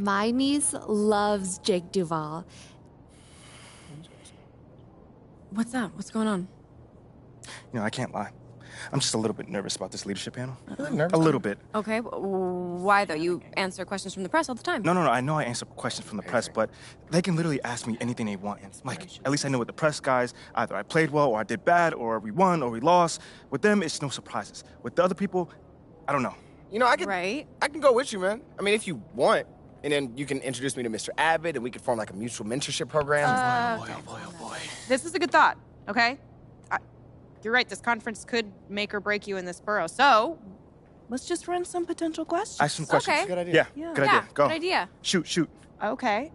My niece loves Jake Duvall. What's that? What's going on? You know, I can't lie. I'm just a little bit nervous about this leadership panel. Nervous? A little bit. Okay, why though? You answer questions from the press all the time. No, I know I answer questions from the press, but they can literally ask me anything they want. Like, at least I know with the press guys, either I played well or I did bad or we won or we lost. With them, it's no surprises. With the other people, I don't know. You know, I can go with you, man. I mean, if you want. And then you can introduce me to Mr. Abbott, and we could form like a mutual mentorship program. Oh boy. This is a good thought, okay? You're right, this conference could make or break you in this borough. So, let's just run some potential questions. Ask some questions. Okay. Good idea. Yeah, good idea. Go. Good idea. Shoot. Okay.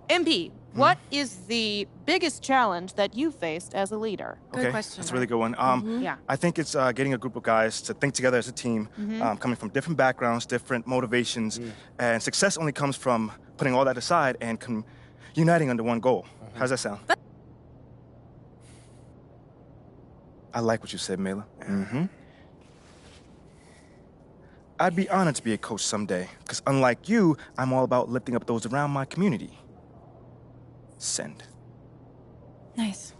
MP, what is the biggest challenge that you faced as a leader? Okay, that's a really good one. Yeah. I think it's getting a group of guys to think together as a team, coming from different backgrounds, different motivations, and success only comes from putting all that aside and uniting under one goal. How's that sound? I like what you said, Mela. I'd be honored to be a coach someday, because unlike you, I'm all about lifting up those around my community. Send. Nice.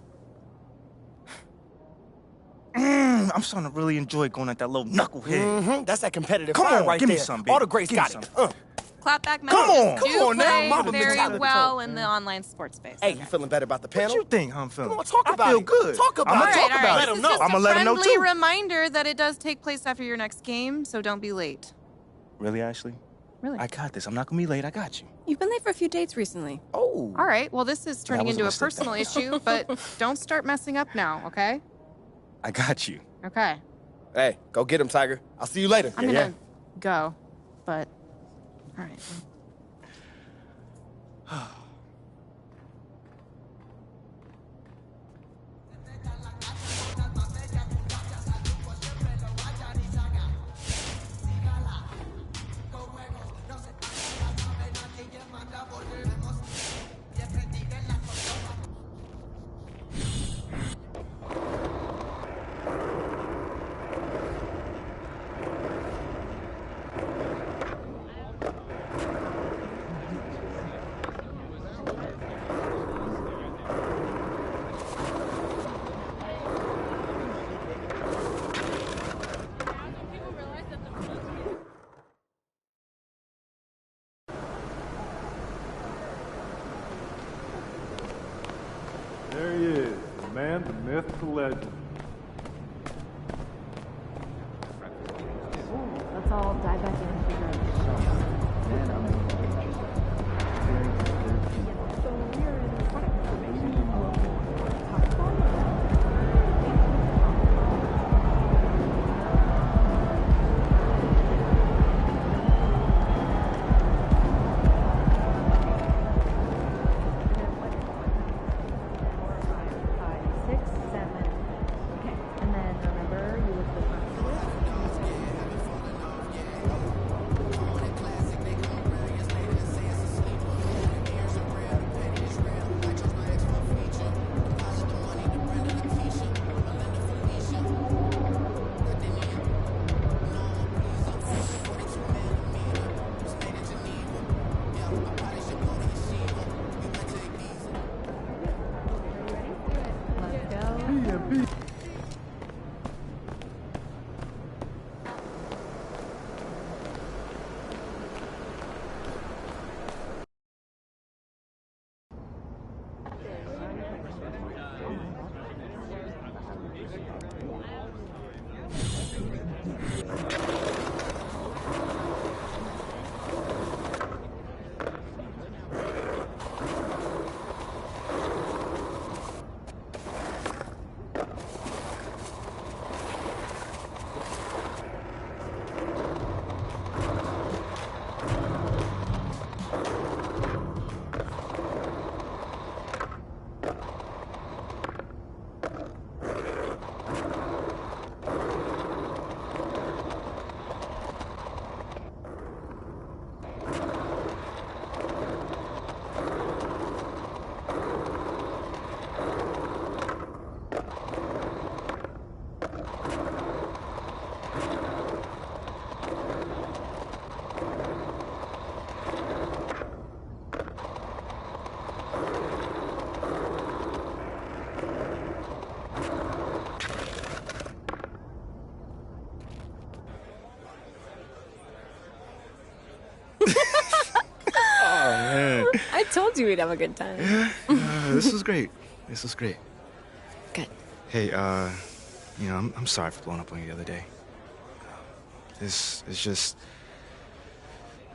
I'm starting to really enjoy going at that little knucklehead. That's that competitive Come fire on, right give me there. some, baby. All the greats Give me got some. it. Clapback Come on. messages do Come on now, play Mama very mentality. well in the online sports space. Hey, you feeling better about the panel? What you think I'm feeling? Come on, talk about I feel it. good. Talk about I'ma it. talk about Let it. him know. I'ma let him know, Friendly too. reminder that it does take place after your next game, so don't be late. Really, Ashley? Really? I got this. I'm not gonna be late. I got you. You've been late for a few dates recently. Oh. All right, well, this is turning was a into a mistake, personal issue, but don't start messing up now, okay? I got you. Okay. Hey, go get him, Tiger. I'll see you later. I'm gonna go, but all right. There he is, the man, the myth, the legend. Let's all dive back in. told you we'd have a good time. This was great. This was great. Good. Hey, you know, I'm sorry for blowing up on you the other day. This is just...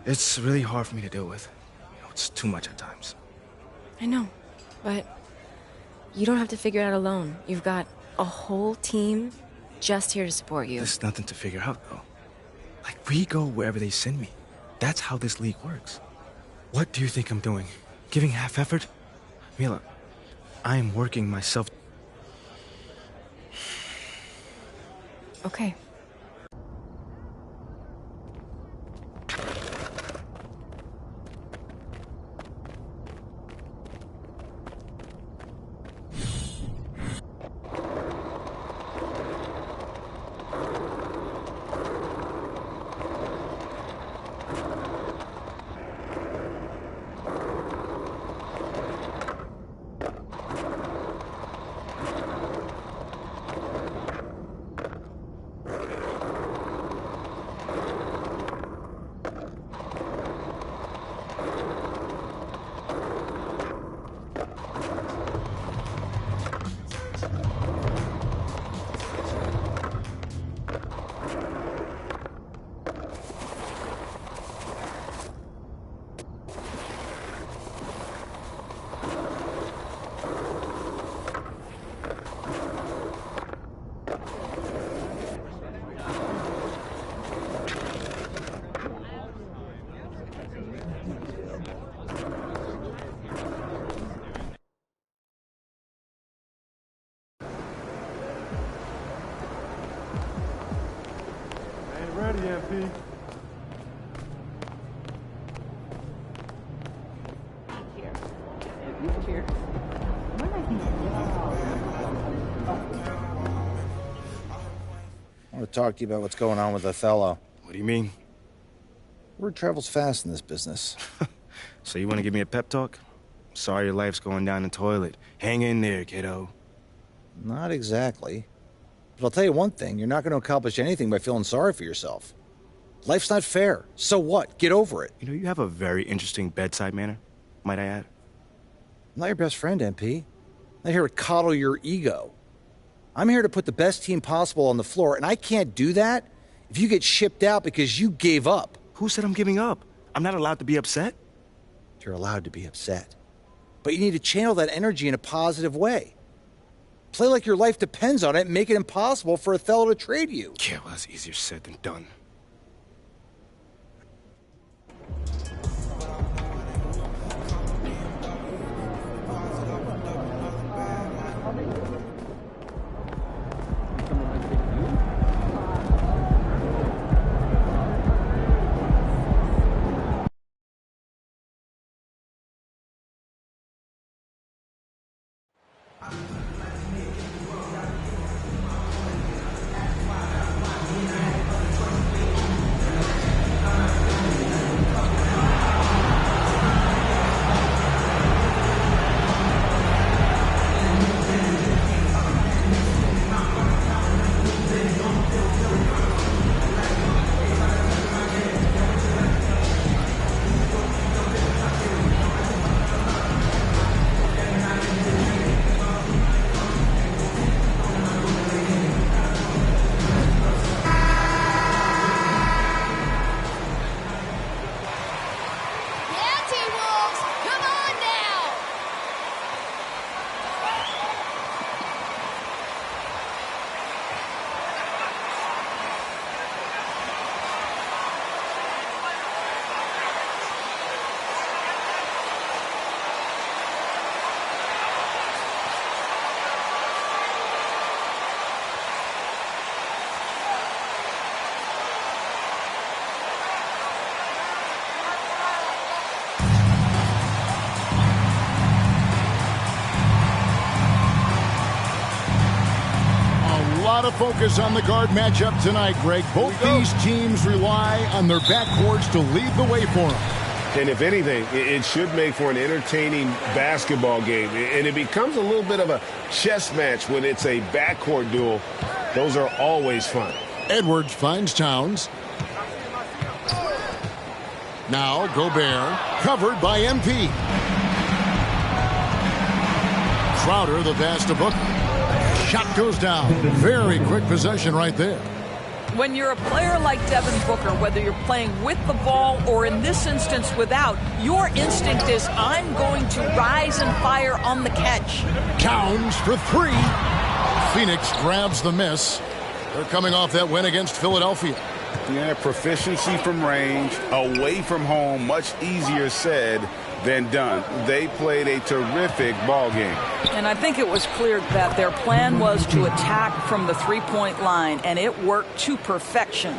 It's really hard for me to deal with. You know, it's too much at times. I know, but you don't have to figure it out alone. You've got a whole team just here to support you. There's nothing to figure out, though. Like, we go wherever they send me. That's how this league works. What do you think I'm doing? Giving half effort? Mila, I am working myself. Okay. Ain't ready, MP. I want to talk to you about what's going on with Othello. What do you mean? Word travels fast in this business. So you want to give me a pep talk? Sorry your life's going down the toilet. Hang in there, kiddo. Not exactly. But I'll tell you one thing, you're not going to accomplish anything by feeling sorry for yourself. Life's not fair. So what? Get over it. You know, you have a very interesting bedside manner, might I add. I'm not your best friend, MP. I'm not here to coddle your ego. I'm here to put the best team possible on the floor, and I can't do that if you get shipped out because you gave up. Who said I'm giving up? I'm not allowed to be upset? You're allowed to be upset. But you need to channel that energy in a positive way. Play like your life depends on it and make it impossible for Othello to trade you. Yeah, well, that's easier said than done. A lot of focus on the guard matchup tonight, Greg. Both these teams rely on their backcourts to lead the way for them. And if anything, it should make for an entertaining basketball game. And it becomes a little bit of a chess match when it's a backcourt duel. Those are always fun. Edwards finds Towns. Now Gobert, covered by MP. Crowder, the pass to Booker. Shot goes down. Very quick possession right there. When you're a player like Devin Booker, whether you're playing with the ball or in this instance without, your instinct is, I'm going to rise and fire on the catch. Towns for three. Phoenix grabs the miss. They're coming off that win against Philadelphia. Yeah, proficiency from range, away from home, much easier said than done. They played a terrific ball game. And I think it was clear that their plan was to attack from the three-point line, and it worked to perfection.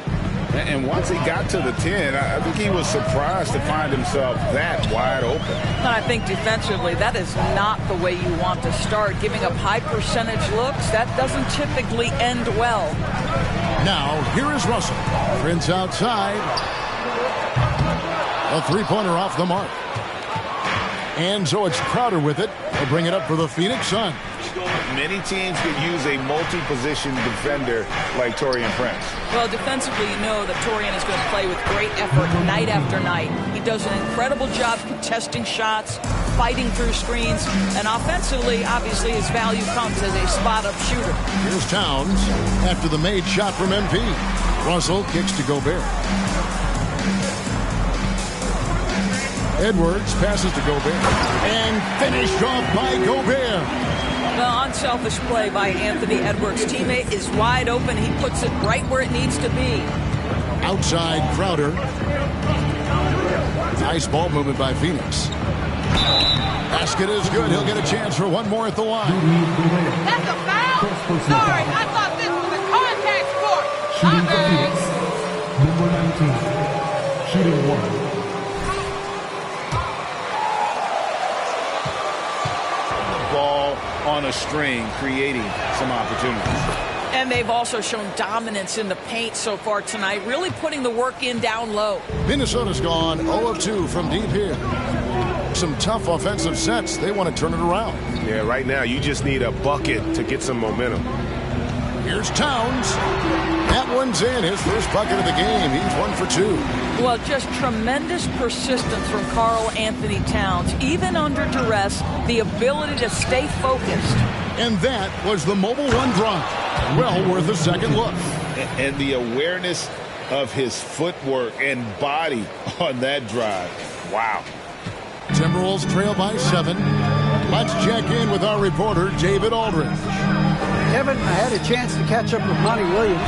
And once he got to the 10, I think he was surprised to find himself that wide open. And I think defensively, that is not the way you want to start. Giving up high percentage looks, that doesn't typically end well. Now, here is Russell. Prince outside. A three-pointer off the mark. And so it's Crowder with it. They'll bring it up for the Phoenix Suns. Many teams could use a multi-position defender like Taurean Prince. Well, defensively, you know that Taurean is going to play with great effort night after night. He does an incredible job contesting shots, fighting through screens, and offensively, obviously, his value comes as a spot-up shooter. Here's Towns after the made shot from MP. Russell kicks to Gobert. Edwards passes to Gobert. And finished off by Gobert. Well, unselfish play by Anthony Edwards. Teammate is wide open. He puts it right where it needs to be. Outside Crowder. Nice ball movement by Phoenix. Basket is good. He'll get a chance for one more at the line. That's a foul? Sorry, I thought this was a contact sport. Number 19, shooting one. Ball on a string, creating some opportunities. And they've also shown dominance in the paint so far tonight, really putting the work in down low. Minnesota's gone 0 of 2 from deep here. Some tough offensive sets. They want to turn it around. Yeah, right now you just need a bucket to get some momentum. Here's Towns. That one's in. His first bucket of the game. He's 1 for 2. Well, just tremendous persistence from Karl Anthony Towns. Even under duress, the ability to stay focused. And that was the Mobile One drive. Well worth a second look. And the awareness of his footwork and body on that drive. Wow. Timberwolves trail by 7. Let's check in with our reporter, David Aldridge. Kevin, I had a chance to catch up with Monty Williams.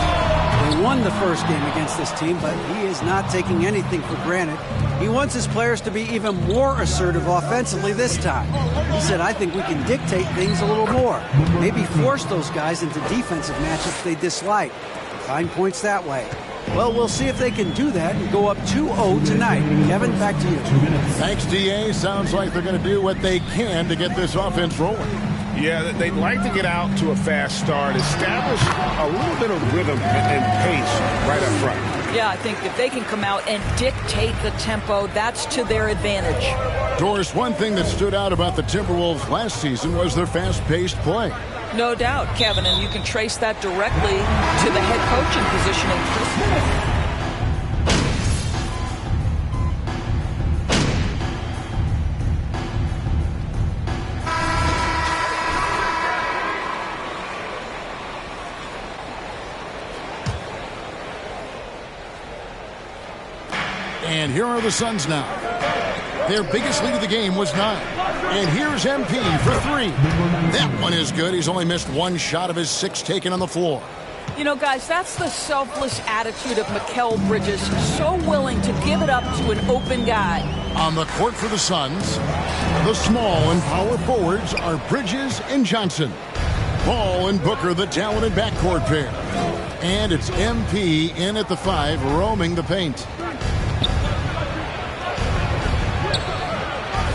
They won the first game against this team, but he is not taking anything for granted. He wants his players to be even more assertive offensively this time. He said, I think we can dictate things a little more. Maybe force those guys into defensive matchups they dislike. Find points that way. Well, we'll see if they can do that and go up 2-0 tonight. Kevin, back to you. Thanks, D.A. Sounds like they're going to do what they can to get this offense rolling. Yeah, they'd like to get out to a fast start, establish a little bit of rhythm and pace right up front. Yeah, I think if they can come out and dictate the tempo, that's to their advantage. Doris, one thing that stood out about the Timberwolves last season was their fast-paced play. No doubt, Kevin, and you can trace that directly to the head coaching positioning. And here are the Suns now. Their biggest lead of the game was 9. And here's MP for 3. That one is good. He's only missed 1 shot of his 6 taken on the floor. You know, guys, that's the selfless attitude of Mikal Bridges. So willing to give it up to an open guy. On the court for the Suns, the small and power forwards are Bridges and Johnson. Ball and Booker, the talented backcourt pair. And it's MP in at the 5, roaming the paint.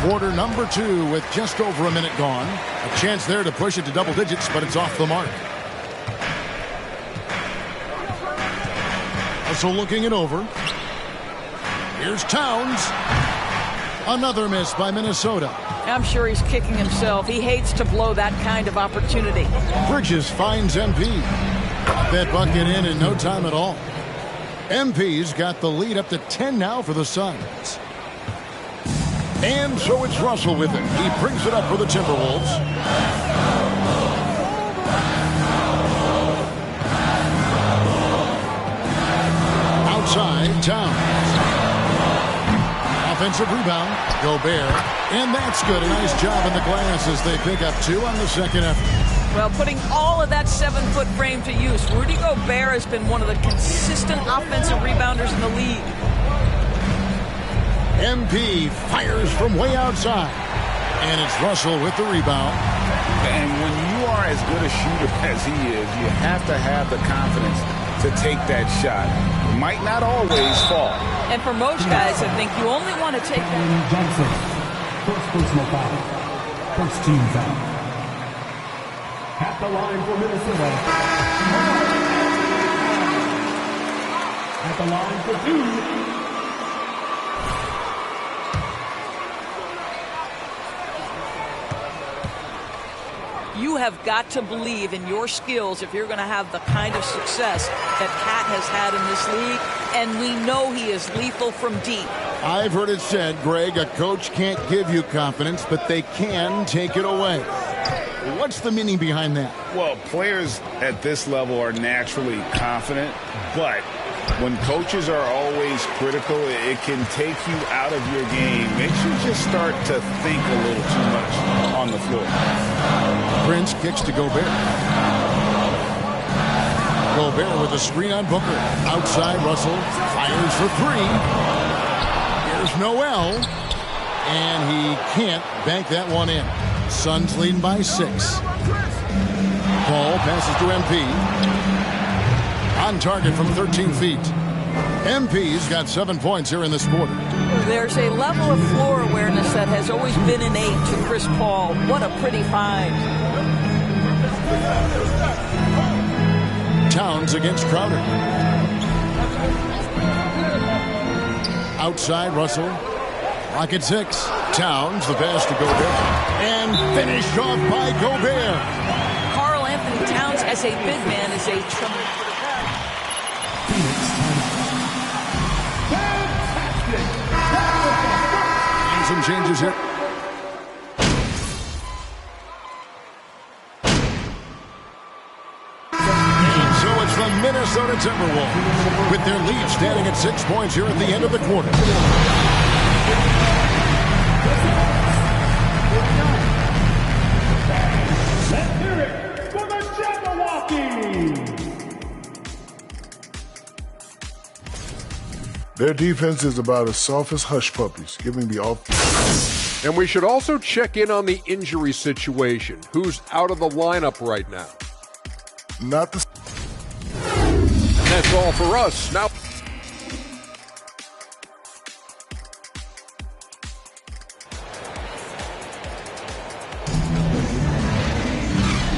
Quarter number 2 with just over a minute gone. A chance there to push it to double digits, but it's off the mark. Also looking it over. Here's Towns. Another miss by Minnesota. I'm sure he's kicking himself. He hates to blow that kind of opportunity. Bridges finds MP. That bucket in no time at all. MP's got the lead up to 10 now for the Suns. And so it's Russell with it. He brings it up for the Timberwolves. Outside, Towns. Offensive rebound, Gobert. And that's good. A nice job in the glass as they pick up 2 on the second effort. Well, putting all of that 7-foot frame to use, Rudy Gobert has been one of the consistent offensive rebounders in the league. MP fires from way outside. And it's Russell with the rebound. And when you are as good a shooter as he is, you have to have the confidence to take that shot. It might not always fall. And for most guys, I think you only want to take that. Johnson, first personal foul. First team foul. At the line for Minnesota. At the line for 2. You have got to believe in your skills if you're going to have the kind of success that Cat has had in this league, and we know he is lethal from deep. I've heard it said, Greg, a coach can't give you confidence, but they can take it away. What's the meaning behind that? Well, players at this level are naturally confident, but when coaches are always critical, it can take you out of your game. Makes you just start to think a little too much on the floor. Prince kicks to Gobert. Gobert with a screen on Booker. Outside, Russell fires for 3. Here's Noel. And he can't bank that one in. Suns leading by 6. Ball passes to MP. On target from 13 feet. MP's got 7 points here in this quarter. There's a level of floor awareness that has always been innate to Chris Paul. What a pretty find. Towns against Crowder. Outside, Russell. Clock at 6. Towns, the pass to Gobert. And finished off by Gobert. Karl Anthony Towns as a big man is a tremendous. Some changes here. And so it's the Minnesota Timberwolves with their lead standing at 6 points here at the end of the quarter. Let's hear it for the Jabberwockies! Their defense is about as soft as hush puppies, giving the offense. And we should also check in on the injury situation. Who's out of the lineup right now? Not the... And that's all for us. Now...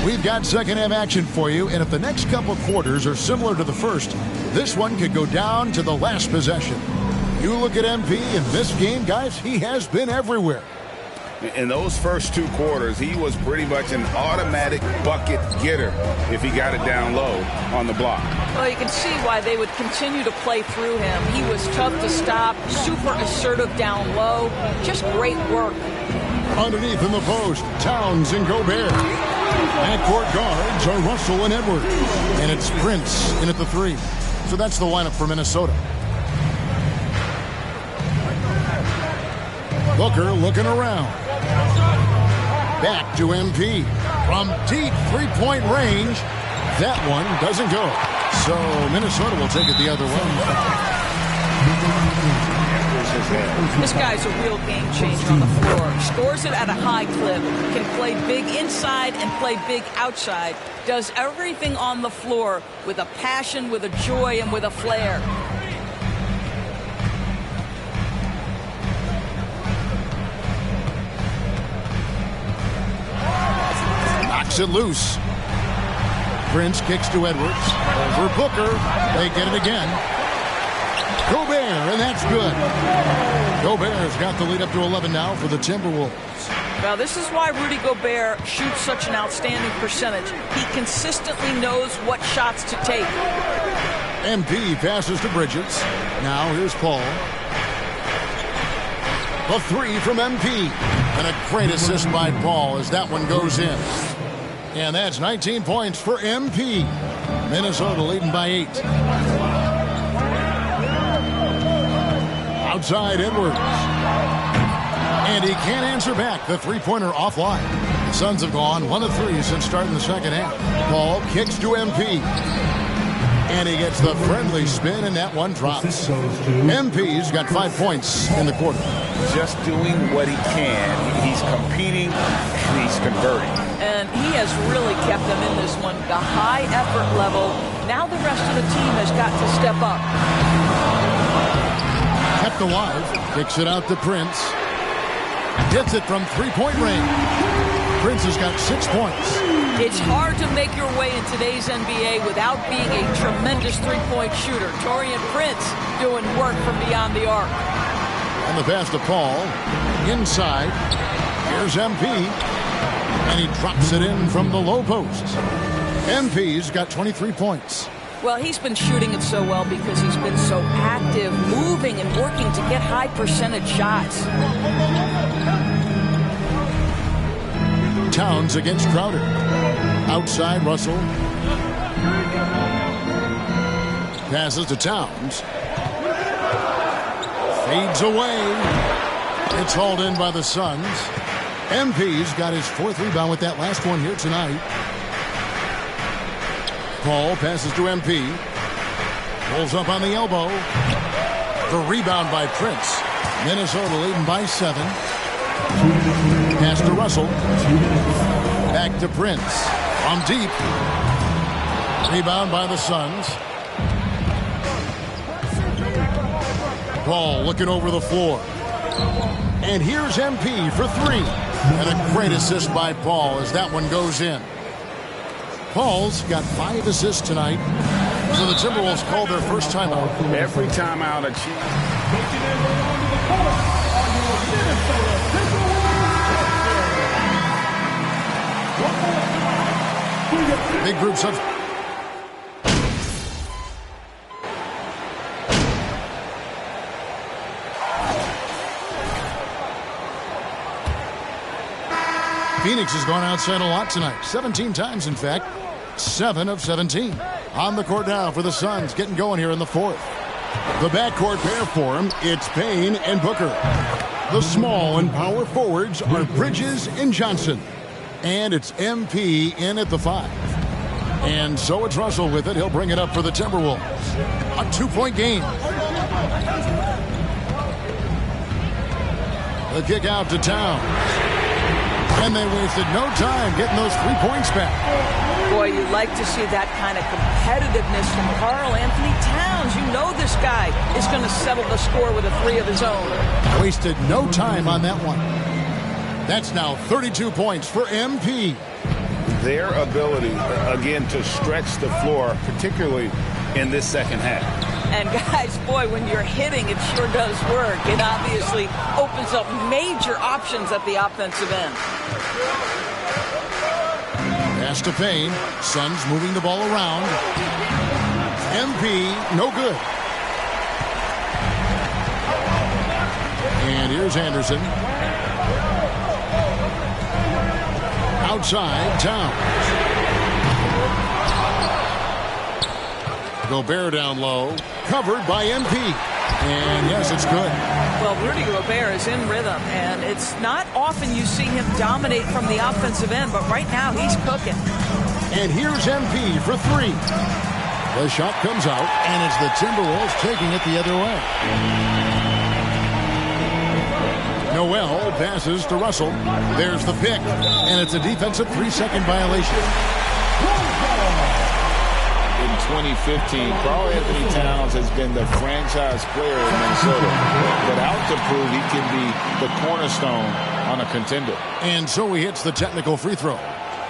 We've got second half action for you, and if the next couple quarters are similar to the first, this one could go down to the last possession. You look at MP in this game, guys, he has been everywhere. In those first 2 quarters, he was pretty much an automatic bucket getter if he got it down low on the block. Well, you can see why they would continue to play through him. He was tough to stop, super assertive down low, just great work. Underneath in the post, Towns and Gobert. Backcourt guards are Russell and Edwards. And it's Prince in at the 3. So that's the lineup for Minnesota. Booker looking around. Back to MP. From deep 3-point range. That one doesn't go. So Minnesota will take it the other way. This guy's a real game changer on the floor. Scores it at a high clip. Can play big inside and play big outside. Does everything on the floor with a passion, with a joy, and with a flair. Knocks it loose. Prince kicks to Edwards. Over Booker. They get it again. Gobert, and that's good. Gobert's got the lead up to 11 now for the Timberwolves. Well, this is why Rudy Gobert shoots such an outstanding percentage. He consistently knows what shots to take. MP passes to Bridges. Now here's Paul. The three from MP. And a great assist by Paul as that one goes in. And that's 19 points for MP. Minnesota leading by 8. Outside Edwards. And he can't answer back. The three-pointer offline. The Suns have gone 1 of 3 since starting the second half. Paul kicks to MP. And he gets the friendly spin, and that one drops. MP's got 5 points in the quarter. Just doing what he can. He's competing, and he's converting. And he has really kept them in this one. The high effort level. Now the rest of the team has got to step up. Kept alive. Kicks it out to Prince. Hits it from three-point range. Prince has got 6 points. It's hard to make your way in today's NBA without being a tremendous three-point shooter. Taurean Prince doing work from beyond the arc. And the pass to Paul. Inside. Here's MP. And he drops it in from the low post. MP's got 23 points. Well, he's been shooting it so well because he's been so active, moving and working to get high percentage shots. Towns against Crowder. Outside Russell. Passes to Towns. Fades away. It's hauled in by the Suns. MP's got his 4th rebound with that last one here tonight. Paul passes to MP. Pulls up on the elbow. The rebound by Prince. Minnesota leading by 7. Pass to Russell. Back to Prince. From deep. Rebound by the Suns. Paul looking over the floor. And here's MP for 3. And a great assist by Paul as that one goes in. Paul's got 5 assists tonight. So the Timberwolves called their first timeout. Every timeout Big group subs. Phoenix has gone outside a lot tonight. 17 times, in fact. 7 of 17. On the court now for the Suns. Getting going here in the 4th. The backcourt pair for him. It's Payne and Booker. The small and power forwards are Bridges and Johnson. And it's MP in at the 5. And so it's Russell with it. He'll bring it up for the Timberwolves. A 2-point game. The kick out to Towns. And they wasted no time getting those 3 points back. Boy, you like to see that kind of competitiveness from Karl Anthony Towns. You know this guy is going to settle the score with a 3 of his own. Wasted no time on that one. That's now 32 points for MP. Their ability, again, to stretch the floor, particularly in this second half. And guys, boy, when you're hitting, it sure does work. It obviously opens up major options at the offensive end. Pass to Payne. Suns moving the ball around. MP, no good. And here's Anderson. Outside, Towns. Gobert down low. Covered by MP. And yes, it's good. Well, Rudy Gobert is in rhythm, and it's not often you see him dominate from the offensive end, but right now he's cooking. And here's MP for 3. The shot comes out, and it's the Timberwolves taking it the other way. Noel passes to Russell. There's the pick, and it's a defensive 3-second violation. In 2015, Karl Anthony Towns has been the franchise player in Minnesota, but out to prove he can be the cornerstone on a contender. And so he hits the technical free throw.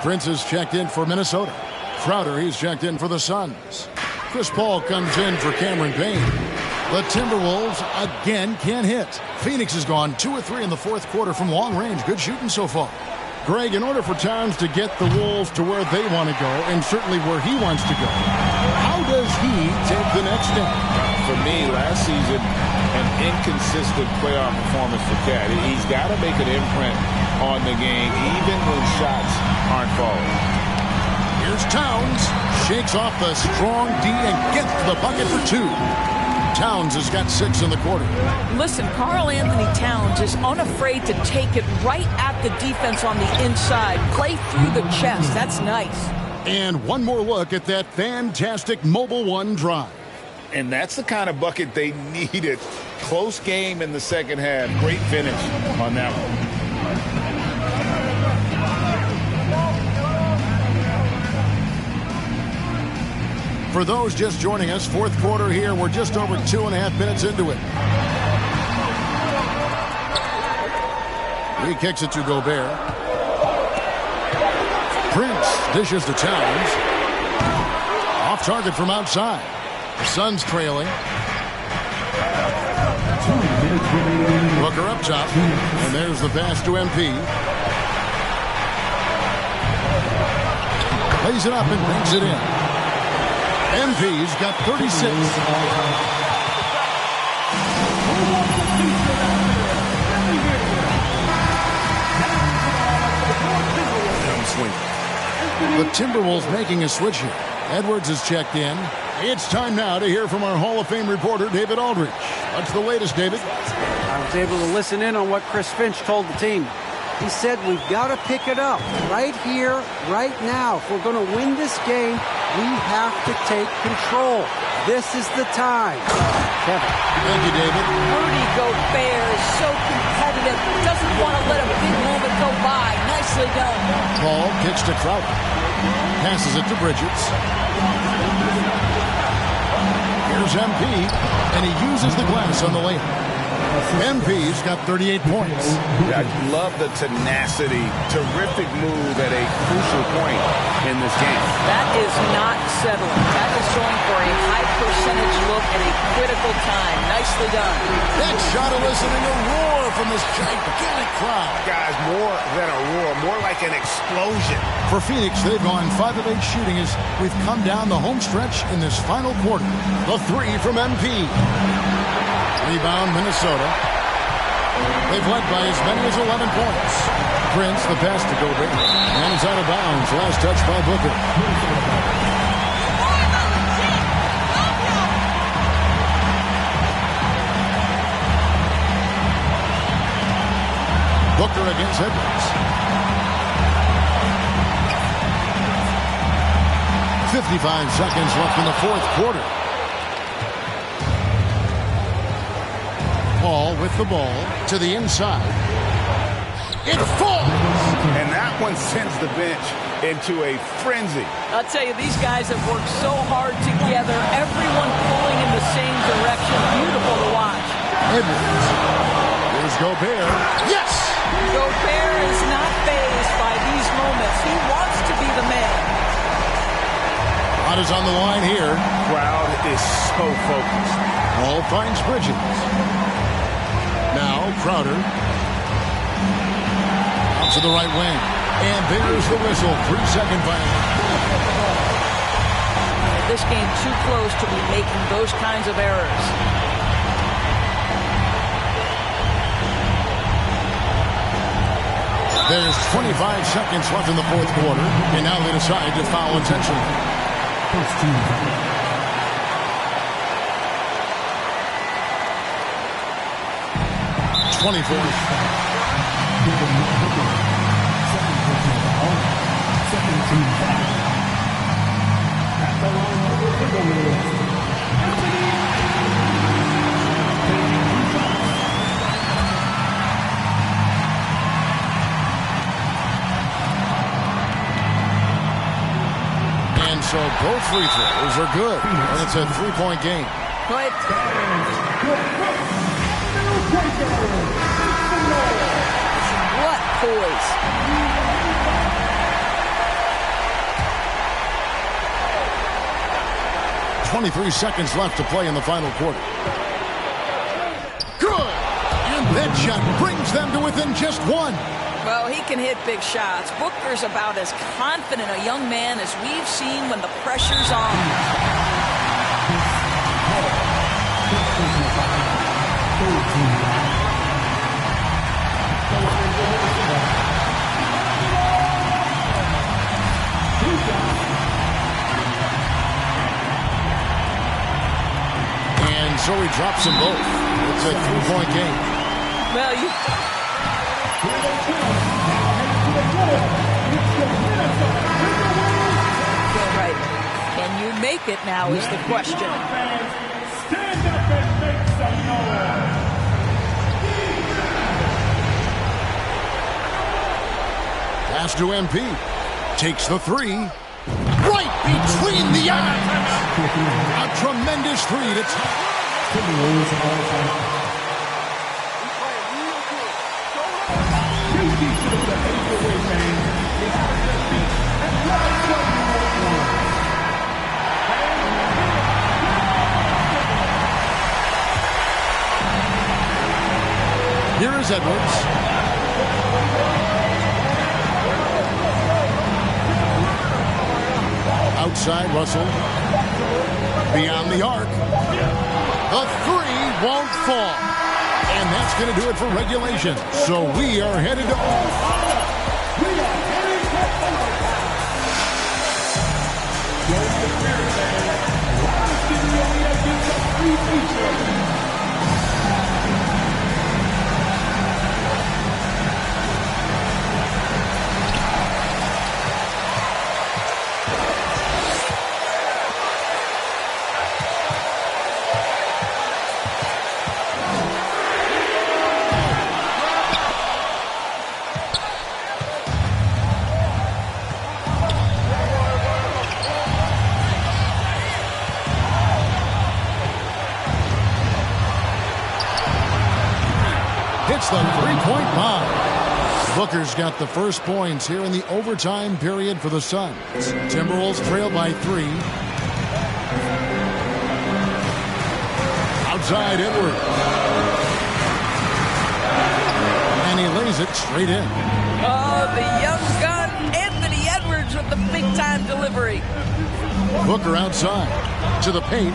Prince is checked in for Minnesota. Crowder, he's checked in for the Suns. Chris Paul comes in for Cameron Payne. The Timberwolves again can't hit. Phoenix has gone 2 of 3 in the 4th quarter from long range. Good shooting so far. Greg, in order for Towns to get the Wolves to where they want to go, and certainly where he wants to go, how does he take the next step? For me, last season, an inconsistent playoff performance for Cat. He's got to make an imprint on the game, even when shots aren't falling. Here's Towns. Shakes off the strong D and gets the bucket for 2. Towns has got 6 in the quarter. Listen, Karl Anthony Towns is unafraid to take it right at the defense on the inside. Play through the chest. That's nice. And one more look at that fantastic Mobile One drive. And that's the kind of bucket they needed. Close game in the second half. Great finish on that one. For those just joining us, fourth quarter here. We're just over 2.5 minutes into it. He kicks it to Gobert. Prince dishes to Towns. Off target from outside. The Suns trailing. Booker up top. And there's the pass to MP. Lays it up and brings it in. MP's got 36. The Timberwolves making a switch here. Edwards is checked in. It's time now to hear from our Hall of Fame reporter, David Aldridge. What's the latest, David? I was able to listen in on what Chris Finch told the team. He said we've got to pick it up right here, right now. If we're going to win this game, we have to take control. This is the time. Kevin. Thank you, David. Rudy Gobert is so competitive. Doesn't want to let a big moment go by. Nicely done. Paul kicks to Crowder. Passes it to Bridges. Here's MP, and he uses the glass on the layup. MP's got 38 points. I love the tenacity. Terrific move at a crucial point in this game. That is not settling. That is going for a high percentage look at a critical time. Nicely done. That shot eliciting a roar from this gigantic crowd. Guys, more than a roar, more like an explosion. For Phoenix, they've gone 5 of 8 shooting as we've come down the home stretch in this final quarter. The 3 from MP. Rebound, Minnesota. They've led by as many as 11 points. Prince, the pass to Gobert. And it's out of bounds. Last touch by Booker. Booker against Edwards. 55 seconds left in the fourth quarter. Paul with the ball to the inside. It falls! And that one sends the bench into a frenzy. I'll tell you, these guys have worked so hard together. Everyone pulling in the same direction. Beautiful to watch. Edwards. Here's Gobert. Yes! Gobert is not fazed by these moments. He wants to be the man. Rod is on the line here. Crowd is so focused. Paul finds Bridges. Now Crowder. Out to the right wing. And there's the whistle. 3-second violation. This game too close to be making those kinds of errors. There's 25 seconds left in the fourth quarter. And now they decide to foul intentionally. First team foul. 24. And so both free throws are good. And it's a 3-point game. Good. What poise. 23 seconds left to play in the final quarter. Good! And that shot brings them to within just 1. Well, he can hit big shots. Booker's about as confident a young man as we've seen when the pressure's on. so he drops them both. It's a 3-point game. Well, you... Right. Can you make it now is the question. Stand up and make some noise. Pass to MP. Takes the three. Right between the eyes. A tremendous three to Here is Edwards. Outside, Russell. Beyond the arc. The three won't fall. And that's going to do it for regulation. So we are headed to hits the three-point bomb. Booker's got the first points here in the overtime period for the Suns. Timberwolves trail by 3. Outside Edwards. And he lays it straight in. Oh, the young gun, Anthony Edwards with the big-time delivery. Booker outside to the paint.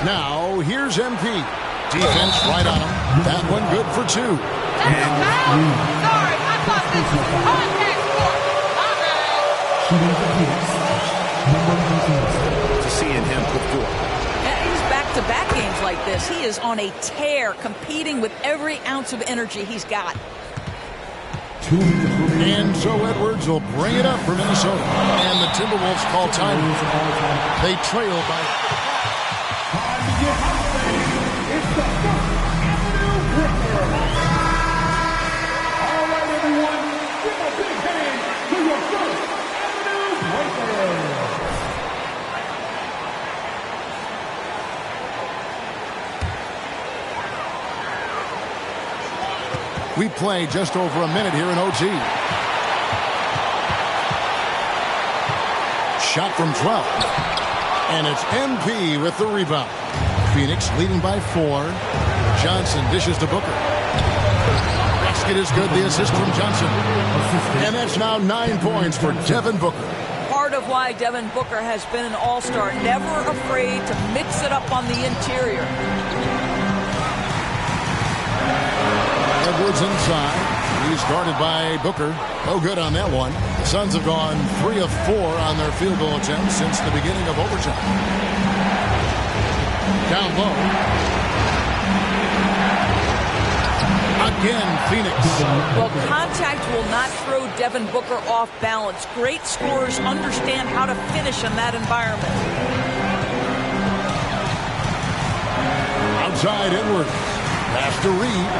Now, here's MP. Defense right on him. That one good for 2. Sorry, I thought this was a contact sport. Seeing him perform. Yeah, he's back-to-back games like this. He is on a tear, competing with every ounce of energy he's got. And so Edwards will bring it up for Minnesota. And the Timberwolves call time. They trail by... It's the First Avenue Breaker. All right, everyone, give a big hand to your First Avenue Breaker. We play just over a minute here in OT. Shot from 12. And it's MP with the rebound. Phoenix leading by 4. Johnson dishes to Booker. Basket is good. The assist from Johnson. And that's now 9 points for Devin Booker. Part of why Devin Booker has been an all-star, never afraid to mix it up on the interior. Edwards inside. He's guarded by Booker. No good on that one. The Suns have gone 3 of 4 on their field goal attempts since the beginning of overtime. Down low. Again, Phoenix. Well, contact will not throw Devin Booker off balance. Great scorers understand how to finish in that environment. Outside Edwards. Pass to Reed.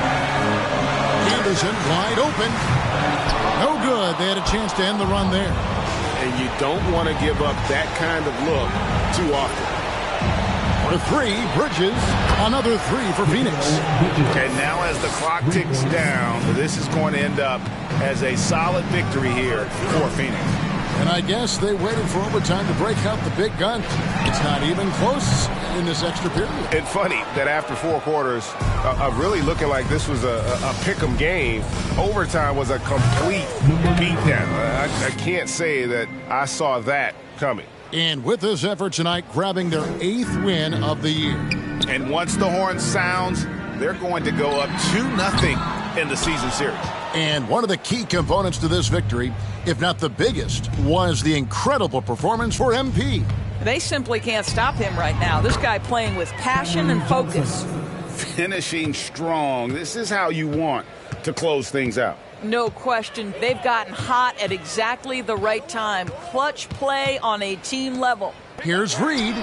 Anderson wide open. No good. They had a chance to end the run there. And you don't want to give up that kind of look too often. For 3, Bridges. Another 3 for Phoenix. And now as the clock ticks down, this is going to end up as a solid victory here for Phoenix. And I guess they waited for overtime to break out the big gun. It's not even close in this extra period. It's funny that after 4 quarters of really looking like this was a pick'em game, overtime was a complete beatdown. I can't say that I saw that coming. And with this effort tonight, grabbing their 8th win of the year. And once the horn sounds, they're going to go up 2-0 in the season series. And one of the key components to this victory, if not the biggest, was the incredible performance for MP. They simply can't stop him right now. This guy playing with passion and focus. Finishing strong. This is how you want to close things out. No question. They've gotten hot at exactly the right time. Clutch play on a team level. Here's Reed.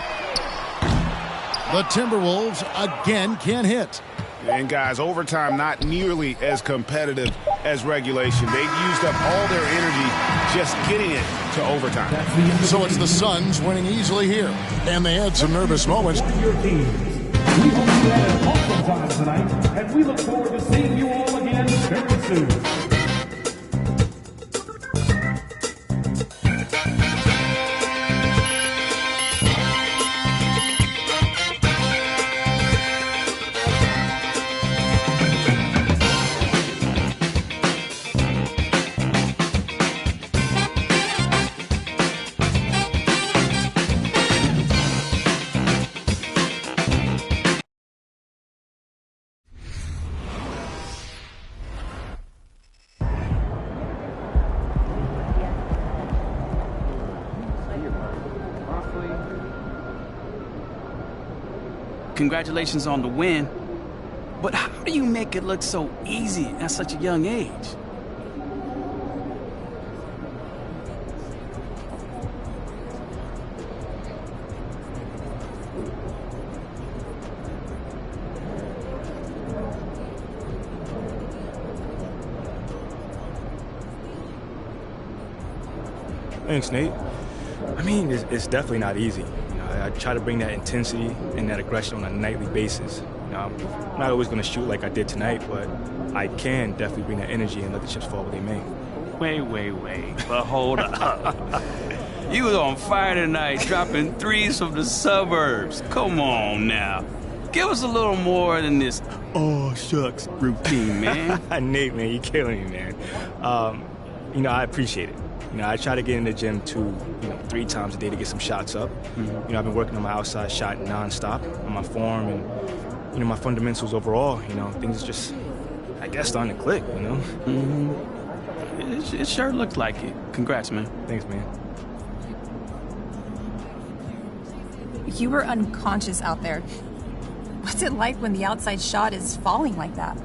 The Timberwolves again can't hit. And guys, overtime not nearly as competitive as regulation. They've used up all their energy just getting it to overtime. So it's the Suns winning easily here. And they had some nervous moments. Your teams. We hope you had an awesome time tonight, and we look forward to seeing you all again very soon. Congratulations on the win, but how do you make it look so easy at such a young age? Thanks, Nate. I mean, it's definitely not easy. I try to bring that intensity and that aggression on a nightly basis. I'm not always going to shoot like I did tonight, but I can definitely bring that energy and let the chips fall where they may. Wait. But hold up. You was on fire tonight, dropping threes from the suburbs. Come on now. Give us a little more than this, oh, shucks, routine, man. Nate, man, you're killing me, man. I appreciate it. I try to get in the gym 3 times a day to get some shots up. Mm-hmm. I've been working on my outside shot nonstop, on my form and, my fundamentals overall. Things just, I guess, starting to click, Mm-hmm. It sure looked like it. Congrats, man. Thanks, man. You were unconscious out there. What's it like when the outside shot is falling like that?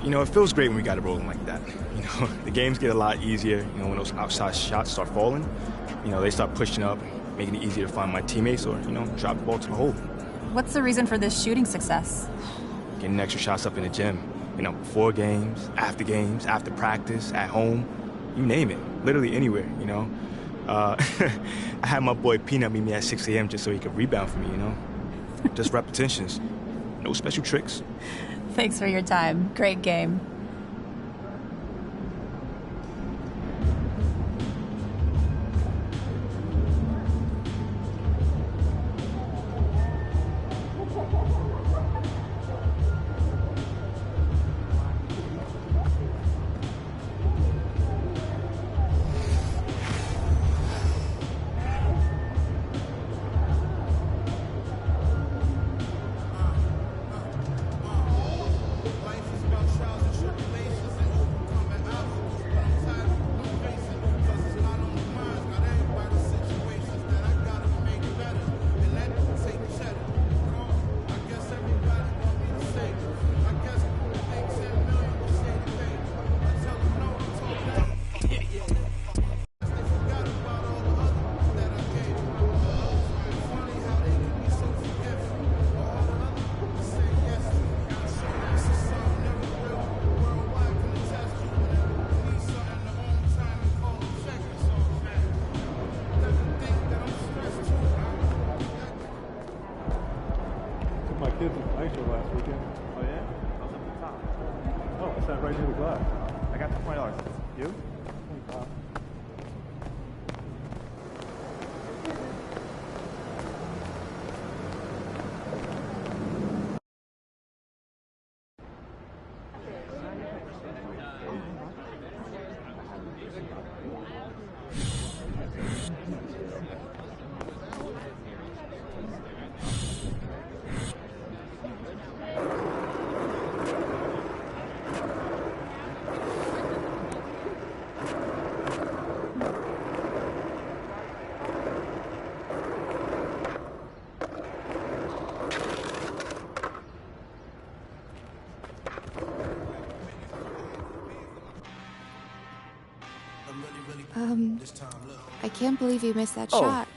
It feels great when we got it rolling like that. The games get a lot easier, when those outside shots start falling. They start pushing up, making it easier to find my teammates or, drop the ball to the hole. What's the reason for this shooting success? Getting extra shots up in the gym. Before games, after practice, at home, you name it. Literally anywhere, I had my boy Peanut meet me at 6 a.m. just so he could rebound for me, Just repetitions. No special tricks. Thanks for your time. Great game. My kids in ice show last weekend. Oh yeah? I was up the top. Oh, I sat right near the glass. I got the $20. You? 25. I can't believe you missed that Oh, shot.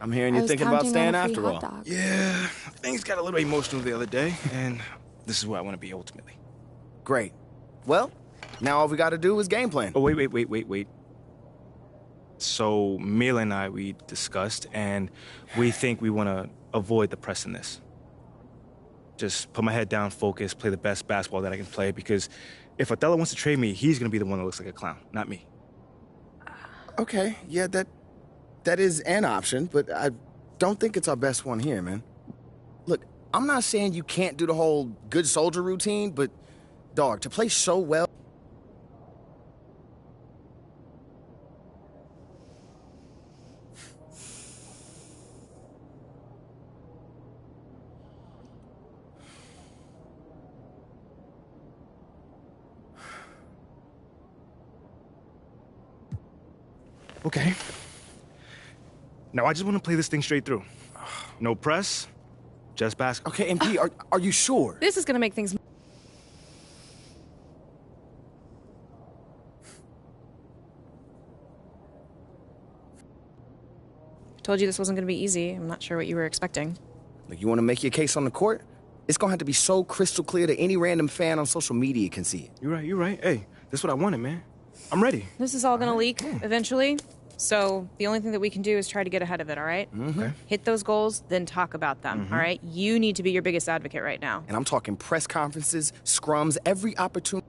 I'm hearing I you're was thinking about counting staying on a free after hot all. dog. Yeah, things got a little emotional the other day, and this is where I want to be ultimately. Great. Well, now all we got to do is game plan. Oh, wait. So, Mila and I, we discussed, and we think we want to avoid the press in this. Just put my head down, focus, play the best basketball that I can play, because if Othello wants to trade me, he's going to be the one that looks like a clown, not me. Okay, yeah, that is an option, but I don't think it's our best one here, man. Look, I'm not saying you can't do the whole good soldier routine, but, dog, to play so well... Okay. Now, I just want to play this thing straight through. No press, just basketball. Okay, MP, are you sure? This is going to make things... Told you this wasn't going to be easy. I'm not sure what you were expecting. Look, you want to make your case on the court? It's going to have to be so crystal clear that any random fan on social media can see it. You're right. Hey, this is what I wanted, man. I'm ready. This is all going to leak eventually. So the only thing that we can do is try to get ahead of it, all right? Okay. Hit those goals, then talk about them, all right? You need to be your biggest advocate right now. And I'm talking press conferences, scrums, every opportunity.